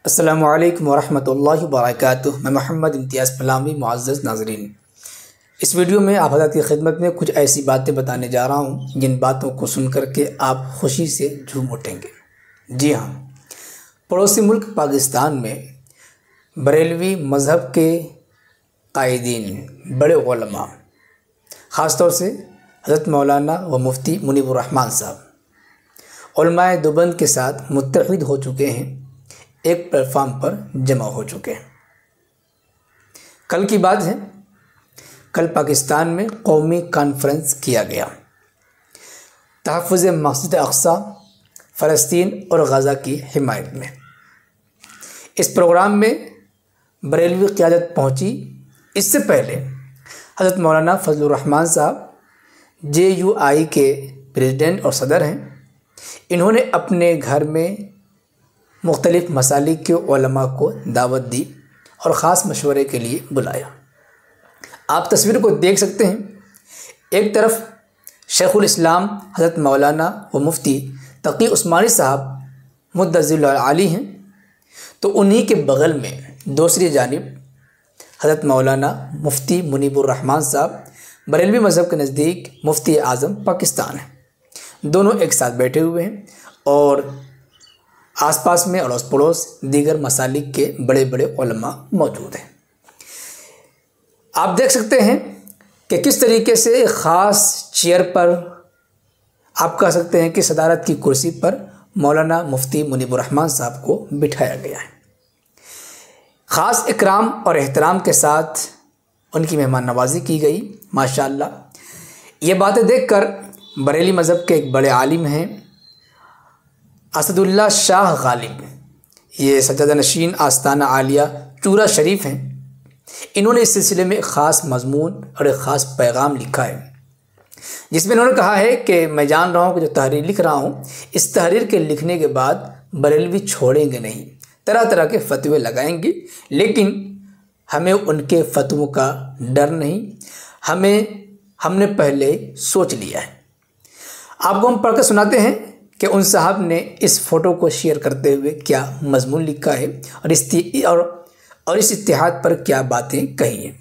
अस्सलामुअलैकुम वरहमतुल्लाहि वबरकातुहू। मैं मोहम्मद इम्तियाज़ पलामी। मुअज़्ज़ज़ नाज़रीन, इस वीडियो में आप हज़रत की खिदमत में कुछ ऐसी बातें बताने जा रहा हूँ जिन बातों को सुन कर के आप खुशी से झूम उठेंगे। जी हाँ, पड़ोसी मुल्क पाकिस्तान में बरेलवी मज़हब के कायदीन, बड़े उलमा, ख़ास तौर से हज़रत मौलाना व मुफ्ती मुनीबुर रहमान साहब उलमाए देवबंद के साथ मुत्तहिद हो चुके हैं, एक प्लेटफार्म पर जमा हो चुके हैं। कल की बात है, कल पाकिस्तान में कौमी कॉन्फ्रेंस किया गया तहफ़्फ़ुज़ मस्जिद अक़सा, फ़लस्तीन और गज़ा की हिमायत में। इस प्रोग्राम में बरेलवी क़यादत पहुंची। इससे पहले हज़रत मौलाना फजलुर रहमान साहब JUI के प्रेसिडेंट और सदर हैं। इन्होंने अपने घर में मुख्तलिफ़ मसालिक के उलमा को दावत दी और ख़ास मशवरे के लिए बुलाया। आप तस्वीर को देख सकते हैं। एक तरफ शेखुल इस्लाम हज़रत मौलाना व मुफ्ती तकी उस्मानी साहब मुद्दज़िल आली हैं, तो उन्हीं के बग़ल में दूसरी जानिब हज़रत मौलाना मुफ्ती मुनीबुर रहमान साहब बरेलवी मज़हब के नज़दीक मुफ्ती आज़म पाकिस्तान हैं। दोनों एक साथ बैठे हुए हैं और आसपास में अड़ोस पड़ोस दीगर मसालिक के बड़े बड़े उलमा मौजूद हैं। आप देख सकते हैं कि किस तरीके से ख़ास चेयर पर, आप कह सकते हैं कि सदारत की कुर्सी पर मौलाना मुफ्ती मुनीबुर रहमान साहब को बिठाया गया है। ख़ास इकराम और एहतराम के साथ उनकी मेहमान नवाजी की गई। माशाअल्लाह, ये बातें देखकर बरेली मज़हब के एक बड़े आलिम हैं असदुल्ला शाह गालिब, ये सज्जादा नशीन आस्ताना आलिया चूरा शरीफ हैं। इन्होंने इस सिलसिले में एक ख़ास मजमून और एक ख़ास पैगाम लिखा है, जिसमें इन्होंने कहा है कि मैं जान रहा हूँ कि जो तहरीर लिख रहा हूँ, इस तहरीर के लिखने के बाद बरेलवी छोड़ेंगे नहीं, तरह तरह के फतवे लगाएंगे, लेकिन हमें उनके फतवों का डर नहीं, हमने पहले सोच लिया है। आपको हम पढ़ कर सुनाते हैं कि उन साहब ने इस फ़ोटो को शेयर करते हुए क्या मजमून लिखा है और इस इत्तिहाद पर क्या बातें कही हैं।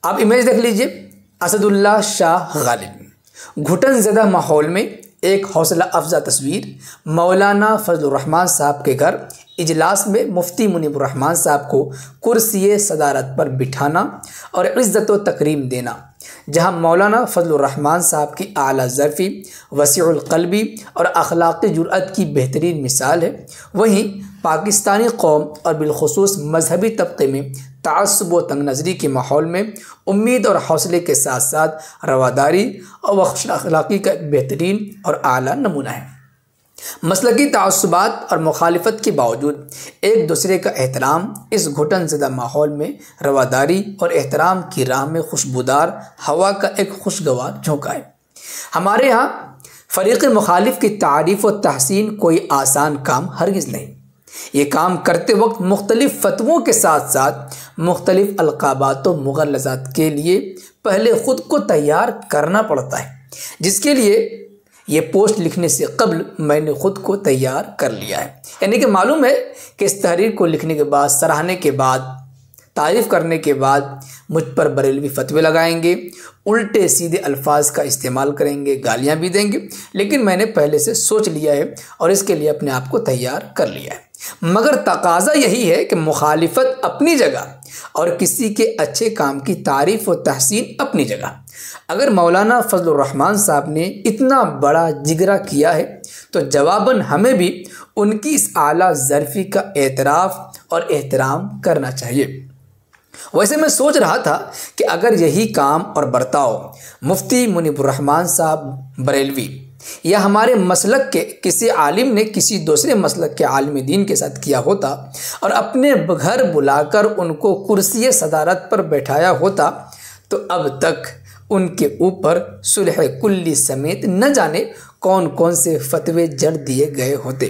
आप इमेज देख लीजिए। असदुल्ला शाह गालिब, घुटन ज़दा माहौल में एक हौसला अफजा तस्वीर। मौलाना फजलुर रहमान साहब के घर इजलास में मुफ्ती मुनीबुर रहमान साहब को कुर्सी सदारत पर बिठाना और इज़्ज़त व तकरीम देना, जहाँ मौलाना फजलुर रहमान साहब की आला ज़र्फ़ी, वसीउल क़ल्बी और अखलाक़ी जुर्अत की बेहतरीन मिसाल है, वहीं पाकिस्तानी कौम और बिलखुसूस मजहबी तबके में तअस्सुब व तंग नज़री के माहौल में उम्मीद और हौसले के साथ साथ रवादारी और अखलाक़ी का एक बेहतरीन और आला नमूना है। मसलकी तअस्सुबात और मुखालिफत के बावजूद एक दूसरे का एहतराम इस घुटन ज़दा माहौल में रवादारी और एहतराम की राह में खुशबूदार हवा का एक खुशगवार झोंका है। हमारे यहाँ फ़रीक़ मुखालिफ की तारीफ़ व तहसीन कोई आसान काम हरगिज़ नहीं। ये काम करते वक्त मुख्तलिफ़ फतवों के साथ साथ मुख्तलिफ़ अलक़ाबात व मुग़ल्लज़ात के लिए पहले ख़ुद को तैयार करना पड़ता है, जिसके लिए ये पोस्ट लिखने से कबल मैंने ख़ुद को तैयार कर लिया है। यानी कि मालूम है कि इस तहरीर को लिखने के बाद, सराहने के बाद, तारीफ़ करने के बाद मुझ पर बरेलवी फतवे लगाएंगे, उल्टे सीधे अल्फाज का इस्तेमाल करेंगे, गालियाँ भी देंगे, लेकिन मैंने पहले से सोच लिया है और इसके लिए अपने आप को तैयार कर लिया है। मगर तकाज़ा यही है कि मुखालिफत अपनी जगह और किसी के अच्छे काम की तारीफ़ व तहसीन अपनी जगह। अगर मौलाना फजलुर रहमान साहब ने इतना बड़ा जिगरा किया है, तो जवाबन हमें भी उनकी इस आला ज़र्फ़ी का एतराफ़ और एहतराम करना चाहिए। वैसे मैं सोच रहा था कि अगर यही काम और बर्ताव मुफ्ती मुनीबुर रहमान साहब बरेलवी या हमारे मसलक के किसी आलिम ने किसी दूसरे मसलक के आलिम दीन के साथ किया होता और अपने घर बुलाकर उनको कुर्सी सदारत पर बैठाया होता, तो अब तक उनके ऊपर सुलह कुल्ली समेत न जाने कौन कौन से फतवे जड़ दिए गए होते।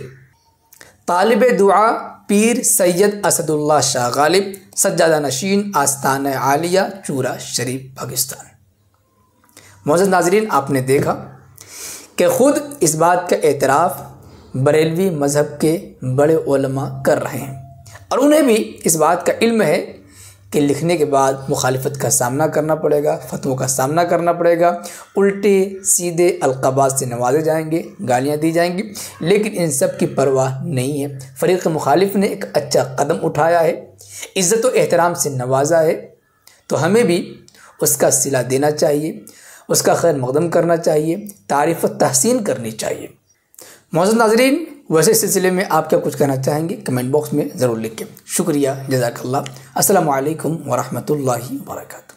तालिब दुआ पीर सैयद असदुल्ला शाह गालिब, सज्जादा नशीन आस्ताना आलिया चूरा शरीफ पाकिस्तान। मुअज़्ज़ज़ नाज़रीन, आपने देखा कि ख़ुद इस बात का एतराफ़ बरेलवी मज़हब के बड़े उलमा कर रहे हैं और उन्हें भी इस बात का इल्म है कि लिखने के बाद मुखालिफत का सामना करना पड़ेगा, फतवों का सामना करना पड़ेगा, उल्टे सीधे अलक़ाबात से नवाजे जाएंगे, गालियाँ दी जाएंगी, लेकिन इन सब की परवाह नहीं है। फ़रीक़ मुखालिफ ने एक अच्छा कदम उठाया है, इज़्ज़त व एहतराम से नवाजा है, तो हमें भी उसका सिला देना चाहिए, उसका खैर मक़दम करना चाहिए, तारीफ़ व तहसीन करनी चाहिए। मौजूद नाज़रीन, वैसे सिलसिले में आप क्या कुछ कहना चाहेंगे कमेंट बॉक्स में ज़रूर लिखें। शुक्रिया, जज़ाकल्लाह। अस्सलामु अलैकुम व रहमतुल्लाहि व बरकातहू।